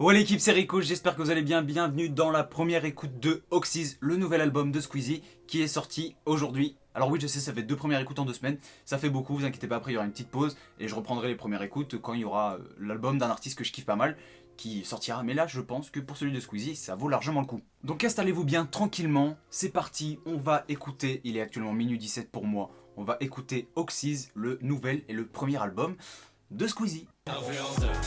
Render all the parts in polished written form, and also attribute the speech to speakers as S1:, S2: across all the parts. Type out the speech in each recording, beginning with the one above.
S1: Ouais l'équipe, c'est Rico, j'espère que vous allez bien, bienvenue dans la première écoute de Oxys, le nouvel album de Squeezie qui est sorti aujourd'hui. Alors oui je sais, ça fait 2 premières écoutes en 2 semaines, ça fait beaucoup, vous inquiétez pas, après il y aura une petite pause et je reprendrai les premières écoutes quand il y aura l'album d'un artiste que je kiffe pas mal qui sortira. Mais là je pense que pour celui de Squeezie ça vaut largement le coup. Donc installez-vous bien tranquillement, c'est parti, on va écouter, il est actuellement minuit 17 pour moi, on va écouter Oxys, le nouvel et le premier album de Squeezie.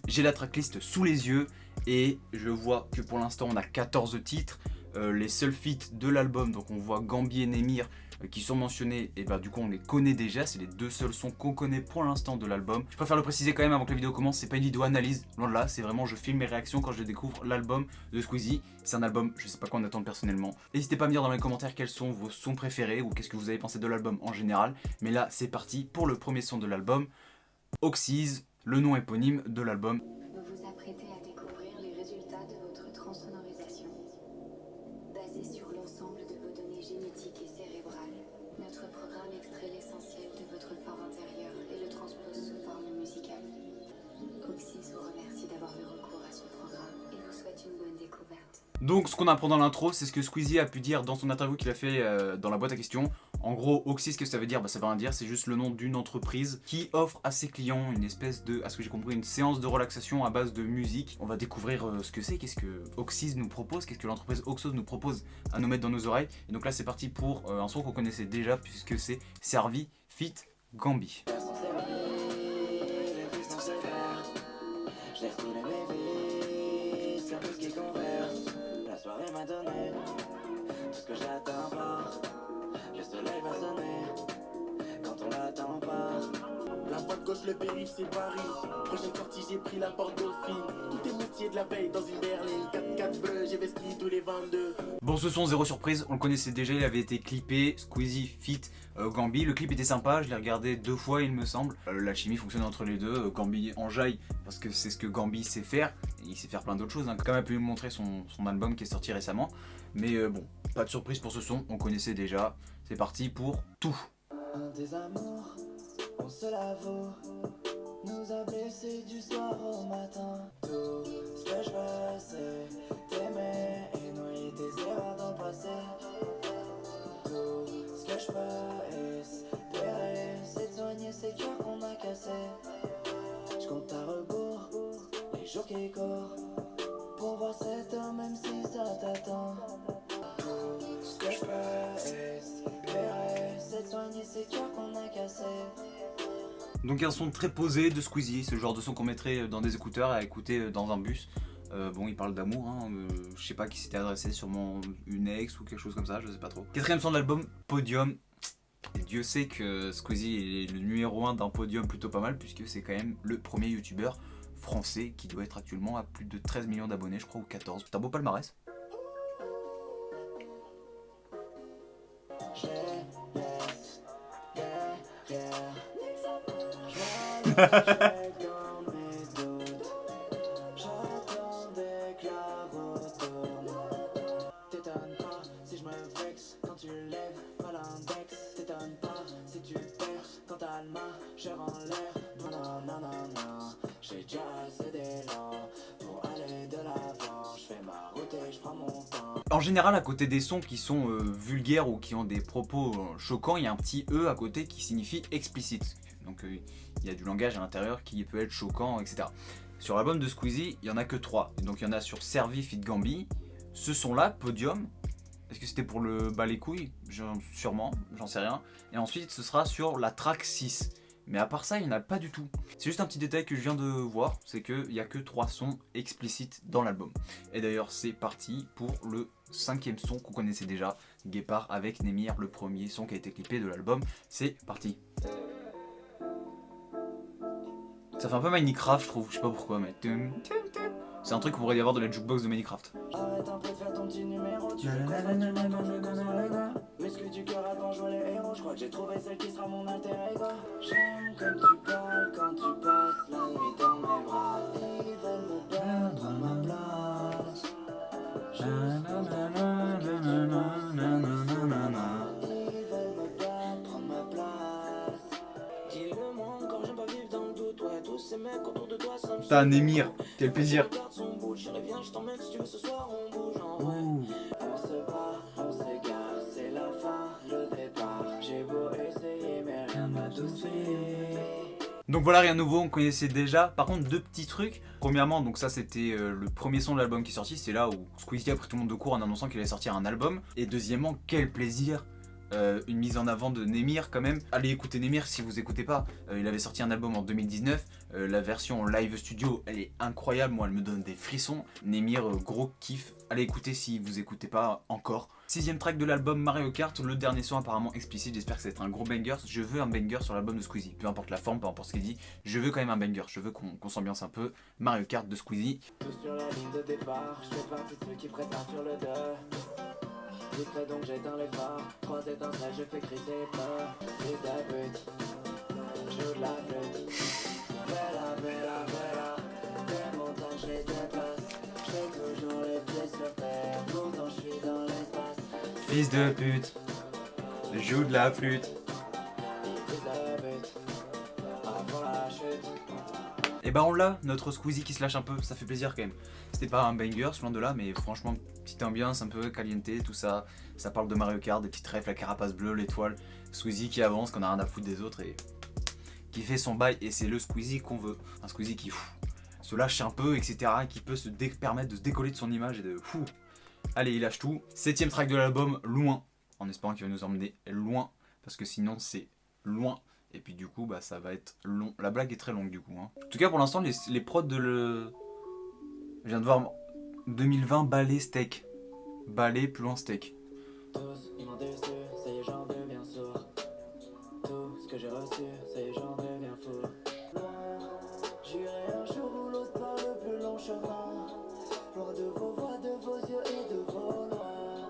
S1: J'ai la tracklist sous les yeux et je vois que pour l'instant on a 14 titres. Les seuls feats de l'album, donc on voit Gambi et Némir qui sont mentionnés, et bah du coup on les connaît déjà, c'est les deux seuls sons qu'on connaît pour l'instant de l'album. Je préfère le préciser quand même avant que la vidéo commence, c'est pas une vidéo analyse, loin de là, c'est vraiment je filme mes réactions quand je découvre l'album de Squeezie. C'est un album, je sais pas quoi en attendre personnellement. N'hésitez pas à me dire dans les commentaires quels sont vos sons préférés ou qu'est-ce que vous avez pensé de l'album en général. Mais là c'est parti pour le premier son de l'album, Oxys, le nom éponyme de l'album.
S2: Vous vous apprêtez à découvrir les résultats de votre transsonorisation. Basé sur l'ensemble de vos données génétiques et cérébrales, notre programme extrait l'essentiel de votre fort intérieur et le transpose sous forme musicale. Oxys vous remercie d'avoir eu recours à ce programme et vous souhaite une bonne découverte.
S1: Donc ce qu'on apprend dans l'intro, c'est ce que Squeezie a pu dire dans son interview qu'il a fait dans la boîte à questions. En gros, Oxys, qu'est-ce que ça veut dire? Ça veut rien dire, c'est juste le nom d'une entreprise qui offre à ses clients une espèce de, à ce que j'ai compris, une séance de relaxation à base de musique. On va découvrir ce que c'est, qu'est-ce que Oxys nous propose, qu'est-ce que l'entreprise Oxos nous propose à nous mettre dans nos oreilles. Et donc là c'est parti pour un son qu'on connaissait déjà puisque c'est Servi Fit Gambi.
S3: Tout ce que j'attends pas, le soleil va sonner quand on l'attend pas. La porte gauche, le périph' c'est Paris. Prochaine sortie, j'ai pris la porte Dauphine. Tout est moutier de la veille dans une berline. 4x4 bleu, j'ai vesti tous les 22.
S1: Bon, ce son, zéro surprise, on le connaissait déjà, il avait été clippé, Squeezie fit Gambi. Le clip était sympa, je l'ai regardé 2 fois il me semble. La chimie fonctionne entre les deux, Gambi enjaille parce que c'est ce que Gambi sait faire. Et il sait faire plein d'autres choses, hein. Comme il a pu nous montrer son album qui est sorti récemment. Mais bon, pas de surprise pour ce son, on connaissait déjà. C'est parti pour tout.
S3: Un des amours, on se l'avoue, nous a blessés du soir au matin. Tout ce que je veux c'est t'aimer et noyer tes erreurs dans le passé. Tout ce que je peux espérer c'est de soigner ces cœurs qu'on a cassés. Je compte à rebours les jours qui courent pour voir cet homme même si ça t'attend. Tout ce que je peux espérer c'est de soigner ces cœurs qu'on a cassés.
S1: Donc un son très posé de Squeezie, ce genre de son qu'on mettrait dans des écouteurs à écouter dans un bus. Bon, il parle d'amour, hein, je sais pas qui s'était adressé, sûrement une ex ou quelque chose comme ça, je sais pas trop. Quatrième son de l'album, Podium. Et Dieu sait que Squeezie est le numéro 1 d'un podium plutôt pas mal, puisque c'est quand même le premier youtubeur français qui doit être actuellement à plus de 13 millions d'abonnés, je crois, ou 14. C'est un beau palmarès.
S3: J'attendais que la retourne. T'étonnes pas si je me vexe quand tu lèves pas l'index. T'étonnes pas si tu perds quand t'as le majeur en l'air. Non, non, non, non, j'ai déjà assez d'élan pour aller de l'avant. Je fais ma route et je prends mon temps.
S1: En général, à côté des sons qui sont vulgaires ou qui ont des propos choquants, il y a un petit E à côté qui signifie explicite. Donc il y a du langage à l'intérieur qui peut être choquant, etc. Sur l'album de Squeezie, il n'y en a que 3. Donc il y en a sur Servi Fit Gambi. Ce son-là, Podium. Est-ce que c'était pour le bas les couilles? Sûrement, j'en sais rien. Et ensuite, ce sera sur la track 6. Mais à part ça, il n'y en a pas du tout. C'est juste un petit détail que je viens de voir, c'est qu'il n'y a que 3 sons explicites dans l'album. Et d'ailleurs, c'est parti pour le 5e son qu'on connaissait déjà, Guépard avec Némir, le premier son qui a été clippé de l'album. C'est parti. Ça fait un peu Minecraft, je trouve, je sais pas pourquoi, mais... C'est un truc qu'on pourrait y avoir de la jukebox de Minecraft.
S3: Arrête un peu de faire ton petit numéro. Tu veux qu'on se mette du matin, je veux qu'on soit légaux. Muscle du cœur avant jouer les héros. Je crois que j'ai trouvé celle qui sera mon alter ego. J'aime comme tu parles quand tu passes la nuit dans mes bras. Ils veulent me perdre à ma place. Je ils veulent me perdre, prendre ma place. Dis-le-moi encore, j'aime pas vivre dans le doute. Ouais, tous ces mecs autour de toi, ça me
S1: Putain, Némir, quel plaisir.
S3: viens, je t'emmène si tu veux ce soir, on bouge en vrai. On se bat, on s'égare, c'est la fin, le départ. J'ai beau essayer, mais rien ne m'a tout de suite.
S1: Donc voilà, rien de nouveau, on connaissait déjà. Par contre, deux petits trucs. Premièrement, donc ça c'était le premier son de l'album qui est sorti. C'est là où Squeezie a pris tout le monde de court en annonçant qu'il allait sortir un album. Et deuxièmement, quel plaisir, une mise en avant de Némir quand même. Allez écouter Némir si vous écoutez pas. Il avait sorti un album en 2019. La version live studio, elle est incroyable. Moi, elle me donne des frissons. Némir, gros kiff. Allez écouter si vous écoutez pas encore. 6ème track de l'album Mario Kart, le dernier son apparemment explicite. J'espère que ça va être un gros banger. Je veux un banger sur l'album de Squeezie. Peu importe la forme, peu importe ce qu'il dit. Je veux quand même un banger. Je veux qu'on s'ambiance un peu. Mario Kart de Squeezie.
S3: Tout sur la ligne de départ, je fais partie de ceux qui préparent sur le deux. Discret donc j'éteins les phares. 3 étincelles, je fais criser les peurs. Fils de pute, joue de la flûte. Bella, bella, bella. Des montagnes, je les déplace. J'ai toujours les pieds sur terre. Pourtant je suis dans l'espace.
S1: Fils de pute, joue de la flûte.
S3: Fils de pute, avant la chute.
S1: Et bah on l'a, notre Squeezie qui se lâche un peu, ça fait plaisir quand même. C'était pas un banger, loin de là, mais franchement, petite ambiance un peu caliente, tout ça. Ça parle de Mario Kart, des petites rêves, la carapace bleue, l'étoile. Squeezie qui avance, qu'on a rien à foutre des autres et qui fait son bail. Et c'est le Squeezie qu'on veut. Un Squeezie qui se lâche un peu, etc. Qui peut se permettre de se décoller de son image et de allez, il lâche tout. 7ème track de l'album, Loin. En espérant qu'il va nous emmener loin, parce que sinon c'est loin. Et puis du coup, bah ça va être long. La blague est très longue du coup. Hein. En tout cas, pour l'instant, les prods de le... Je viens de voir 2020 balai steak. Balai plus loin steak.
S3: Tous, ils m'ont déçu, ça y est j'en deviens sourd. Tout ce que j'ai reçu, ça y est j'en deviens fou. Loin, j'irai un jour ou l'autre par le plus long chemin. Loin de vos voix, de vos yeux et de vos lois.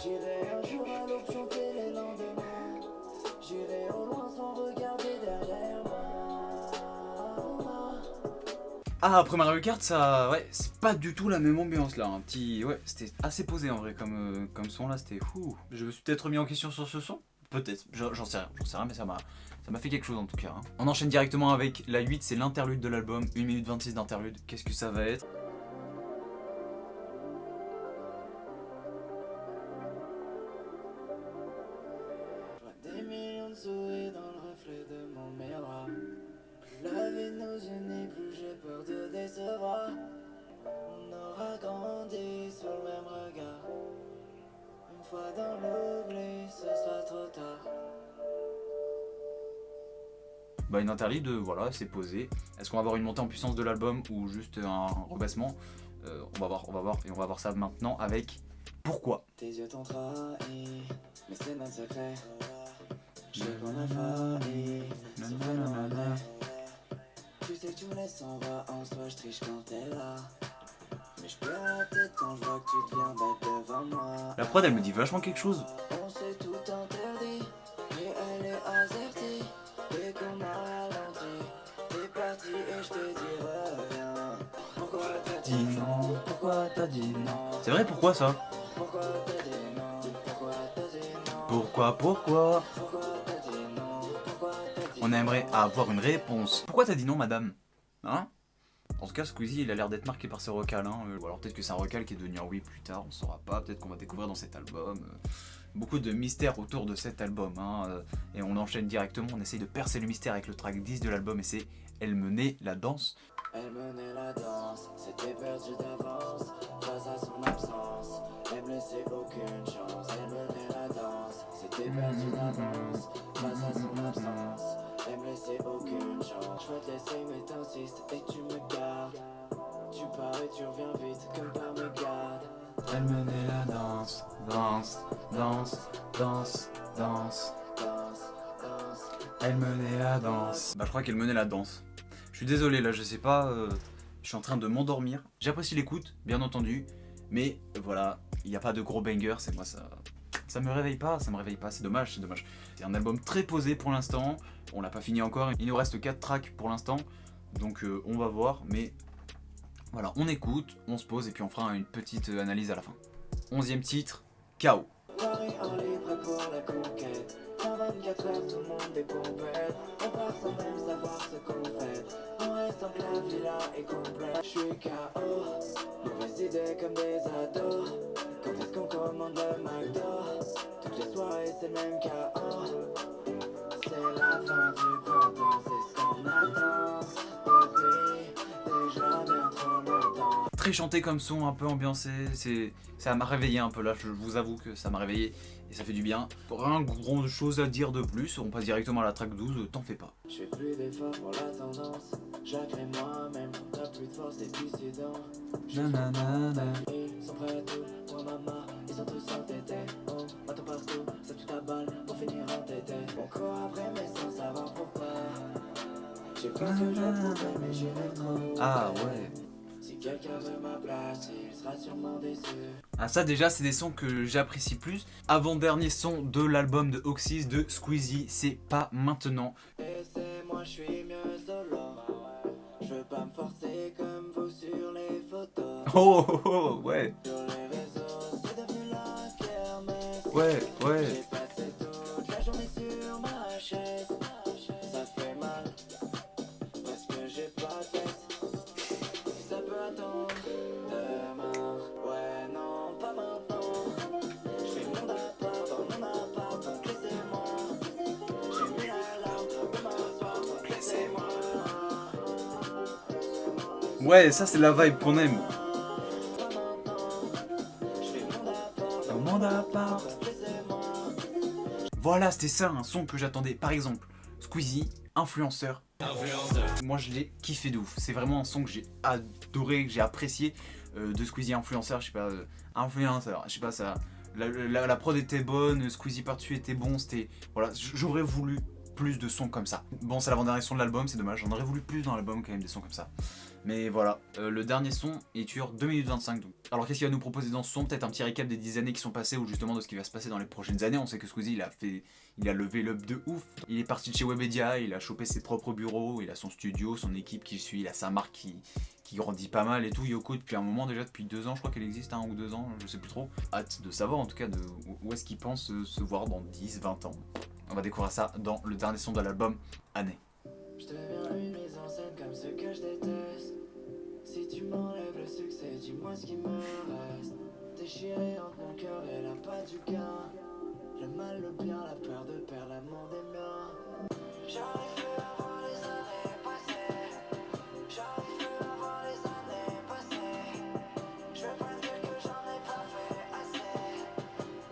S3: J'irai un jour à l'aube chanter les lendemains. J'irai au loin sans regarder derrière moi.
S1: Ah, après Mario Kart, ça, ouais, c'est pas du tout la même ambiance là. Un petit, ouais, c'était assez posé en vrai comme son là. C'était fou. Je me suis peut-être remis en question sur ce son. Peut-être, j'en sais rien, mais ça m'a fait quelque chose en tout cas. Hein. On enchaîne directement avec la 8, c'est l'interlude de l'album, 1 minute 26 d'interlude. Qu'est-ce que ça va être?
S3: Des millions de souris dans le reflet de mon miroir. Plus la vie nous unit, plus j'ai peur de décevoir. On aura grandi sur le même regard. Une fois dans l'oubli, ce sera trop tard.
S1: Bah une interlude, voilà, c'est posé. Est-ce qu'on va avoir une montée en puissance de l'album ou juste un rebaissement? On va voir, et on va voir ça maintenant avec Pourquoi.
S3: Tes yeux t'ont trahi, mais c'est notre secret. Je sais qu'on a failli, sauf que non jamais. Tu sais que tu me laisses en bas en soi, je triche quand t'es là. Mais je perds la tête quand je vois que tu deviens bête devant moi.
S1: La prod elle me dit vachement quelque chose.
S3: On s'est tout interdit, mais elle est avertie. Dès qu'on a ralenti, t'es parti et je t'ai dit reviens. Pourquoi t'as dit non? Pourquoi t'as dit non?
S1: C'est vrai, pourquoi ça?
S3: Pourquoi t'as dit non? Pourquoi t'as dit non?
S1: Pourquoi
S3: Pourquoi t'as dit non? Pourquoi t'as dit
S1: On aimerait avoir une réponse. Pourquoi t'as dit non, madame? Hein? En tout cas, Squeezie, il a l'air d'être marqué par ses recals. Hein. Ou alors peut-être que c'est un recal qui est devenu un oui plus tard, on saura pas. Peut-être qu'on va découvrir dans cet album. Beaucoup de mystères autour de cet album. Hein. Et on enchaîne directement, on essaye de percer le mystère avec le track 10 de l'album. Et c'est Elle menait la danse.
S3: Elle menait la danse, c'était perdu d'avance. Face à son absence, elle me laissait aucune chance. Elle menait la danse, c'était perdu d'avance. Face à son absence, elle me laissait aucune chance. Je vais te laisser mais t'insistes et tu me gardes. Tu pars et tu reviens vite comme par mégarde.
S1: Elle menait la danse, danse, danse, danse, danse.
S3: Danse, danse.
S1: Elle menait la danse. Bah je crois qu'elle menait la danse. Je suis désolé là, je sais pas, je suis en train de m'endormir. J'apprécie l'écoute, bien entendu, mais voilà, il n'y a pas de gros banger, c'est moi ça me réveille pas, c'est dommage, c'est dommage. C'est un album très posé pour l'instant, on l'a pas fini encore, il nous reste 4 tracks pour l'instant, donc on va voir, mais voilà, on écoute, on se pose et puis on fera une petite analyse à la fin. 11e titre, Chaos.
S3: Paris en libre pour la conquête. Dans 24 heures, tout le monde est pompette. On part sans même savoir ce qu'on fait. On reste tant que la villa est complète. Je suis KO, mauvaises idées comme des ados. Quand est-ce qu'on commande le McDo? Toutes les soirées c'est le même chaos. C'est la fin du printemps, c'est ce qu'on attend. Depuis déjà bien trop longtemps.
S1: Très chanté comme son, un peu ambiancé, ça m'a réveillé un peu là, je vous avoue que ça m'a réveillé et ça fait du bien. Rien grand chose à dire de plus, on passe directement à la track 12, t'en fais pas.
S3: Je fais plus d'efforts pour la tendance. J'agrée moi-même quand t'as plus de force, t'es dissident.
S1: Nanana.
S3: Ils sont prêts à tout pour maman, ils sont tous entêtés. Oh, bateau partout, ça tue ta balle pour finir entêté. On court après mais sans savoir pourquoi. J'ai pas ce que je pourrais mais j'irai trop.
S1: Ah ouais.
S3: Si quelqu'un veut ma place, il sera sûrement déçu.
S1: Ah ça déjà c'est des sons que j'apprécie plus. Avant-dernier son de l'album de Oxys de Squeezie, c'est Pas Maintenant.
S3: Et c'est moi, je suis mieux solo. Je veux pas me forcer comme vous sur les photos.
S1: Oh, oh, oh ouais,
S3: Sur les réseaux, c'est devenu la kermesse.
S1: ouais, ouais.
S3: J'ai passé toute la journée sur ma chaise. Ça fait mal, parce que j'ai pas de fesses. Si ça peut attendre demain, ouais, non, pas maintenant. Je fais mon appart dans mon appart, donc laissez-moi. J'ai mis la larme de m'asseoir, donc laissez-moi.
S1: Ouais, ça c'est la vibe qu'on aime. Dans mon appart. Voilà, c'était ça un son que j'attendais. Par exemple, Squeezie, influenceur. Moi je l'ai kiffé de ouf. C'est vraiment un son que j'ai adoré, que j'ai apprécié de Squeezie influenceur. Je sais pas, influenceur. Je sais pas ça. La prod était bonne, Squeezie par-dessus était bon. C'était voilà, j'aurais voulu plus de sons comme ça. Bon, c'est l'avant-dernier son de l'album, c'est dommage. J'en aurais voulu plus dans l'album quand même des sons comme ça. Mais voilà, le dernier son il dure 2 minutes 25 donc. Alors qu'est-ce qu'il va nous proposer dans ce son? Peut-être un petit récap des 10 années qui sont passées ou justement de ce qui va se passer dans les prochaines années. On sait que Squeezie il a levé l'up de ouf. Il est parti de chez Webedia, il a chopé ses propres bureaux, il a son studio, son équipe qui le suit, il a sa marque qui grandit pas mal et tout. Yoko depuis un moment déjà, depuis 2 ans je crois qu'elle existe, 1 ou 2 ans, je sais plus trop. Hâte de savoir en tout cas de où est-ce qu'il pense se voir dans 10, 20 ans. On va découvrir ça dans le dernier son de l'album, Année.
S3: Je deviens une mise en scène comme ceux que je déteste. Si tu m'enlèves le succès, dis-moi ce qui me reste. Déchiré entre mon cœur et la pas du gain. Le mal, le bien, la peur de perdre l'amour des miens. J'arrive plus à voir les années passées. J'arrive plus à voir les années passées. Je veux pas dire que j'en ai pas fait assez.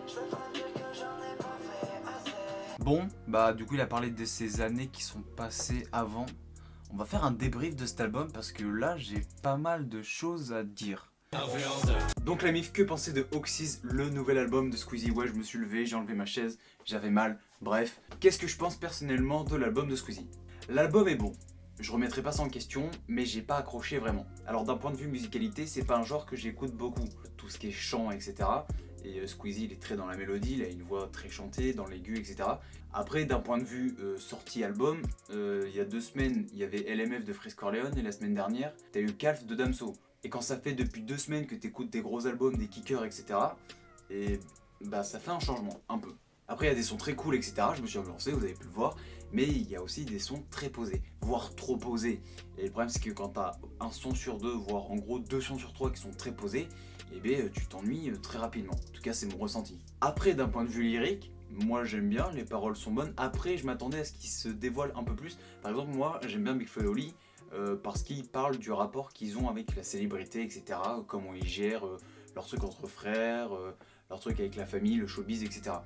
S3: Je veux pas dire que j'en ai pas fait assez.
S1: Bon, bah du coup il a parlé de ces années qui sont passées avant. On va faire un débrief de cet album parce que là j'ai pas mal de choses à dire. Donc la mif, que penser de Oxys, le nouvel album de Squeezie? Ouais, je me suis levé, j'ai enlevé ma chaise, j'avais mal, bref. Qu'est-ce que je pense personnellement de l'album de Squeezie? L'album est bon, je remettrai pas ça en question, mais j'ai pas accroché vraiment. Alors d'un point de vue musicalité, c'est pas un genre que j'écoute beaucoup. Tout ce qui est chant, etc. Et Squeezie il est très dans la mélodie, il a une voix très chantée, dans l'aigu, etc. Après d'un point de vue sortie album, il y a 2 semaines il y avait LMF de Freeze Corleone et la semaine dernière t'as eu Calf de Damso. Et quand ça fait depuis 2 semaines que t'écoutes des gros albums, des kickers, etc. Et bah ça fait un changement, un peu. Après il y a des sons très cool, etc. Je me suis ambiancé, vous avez pu le voir. Mais il y a aussi des sons très posés, voire trop posés. Et le problème c'est que quand t'as un son sur 2, voire en gros 2 sons sur 3 qui sont très posés, et bien tu t'ennuies très rapidement. En tout cas c'est mon ressenti. Après d'un point de vue lyrique, moi j'aime bien, les paroles sont bonnes. Après je m'attendais à ce qu'ils se dévoilent un peu plus. Par exemple moi j'aime bien Big Flo et Oli parce qu'ils parlent du rapport qu'ils ont avec la célébrité, etc. Comment ils gèrent leurs trucs entre frères, leurs trucs avec la famille, le showbiz, etc.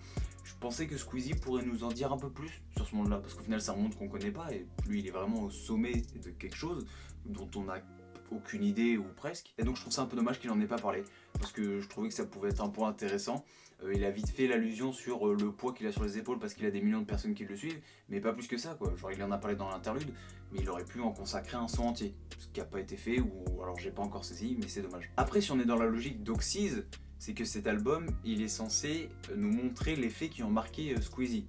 S1: Je pensais que Squeezie pourrait nous en dire un peu plus sur ce monde-là, parce qu'au final c'est un monde qu'on connaît pas, et lui il est vraiment au sommet de quelque chose dont on n'a aucune idée ou presque. Et donc je trouve ça un peu dommage qu'il en ait pas parlé, parce que je trouvais que ça pouvait être un point intéressant. Il a vite fait l'allusion sur le poids qu'il a sur les épaules parce qu'il a des millions de personnes qui le suivent, mais pas plus que ça quoi. Genre il en a parlé dans l'interlude, mais il aurait pu en consacrer un son entier, ce qui n'a pas été fait, ou alors j'ai pas encore saisi, mais c'est dommage. Après si on est dans la logique d'Oxys, c'est que cet album il est censé nous montrer les faits qui ont marqué Squeezie,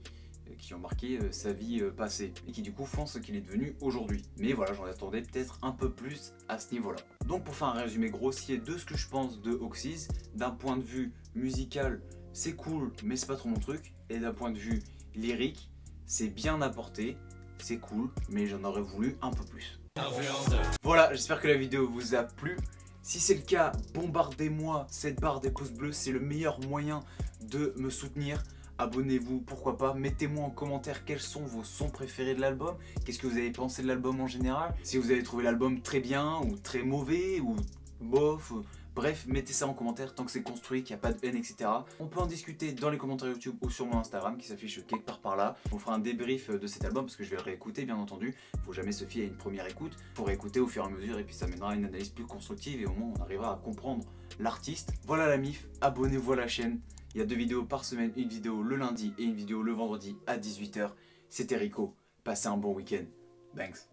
S1: qui ont marqué sa vie passée, et qui du coup font ce qu'il est devenu aujourd'hui. Mais voilà, j'en attendais peut-être un peu plus à ce niveau-là. Donc pour faire un résumé grossier de ce que je pense de Oxys, d'un point de vue musical, c'est cool, mais c'est pas trop mon truc, et d'un point de vue lyrique, c'est bien apporté, c'est cool, mais j'en aurais voulu un peu plus. Voilà, j'espère que la vidéo vous a plu. Si c'est le cas, bombardez-moi cette barre des pouces bleus, c'est le meilleur moyen de me soutenir. Abonnez-vous, pourquoi pas, mettez-moi en commentaire quels sont vos sons préférés de l'album, qu'est-ce que vous avez pensé de l'album en général, si vous avez trouvé l'album très bien ou très mauvais ou bof, bref, mettez ça en commentaire tant que c'est construit, qu'il n'y a pas de haine, etc. On peut en discuter dans les commentaires YouTube ou sur mon Instagram qui s'affiche quelque part par là. On fera un débrief de cet album parce que je vais le réécouter bien entendu. Faut jamais se fier à une première écoute, faut réécouter au fur et à mesure et puis ça mènera à une analyse plus constructive et au moins on arrivera à comprendre l'artiste. Voilà la mif, abonnez-vous à la chaîne. Il y a 2 vidéos par semaine, une vidéo le lundi et une vidéo le vendredi à 18 h. C'était Rico, passez un bon week-end. Thanks.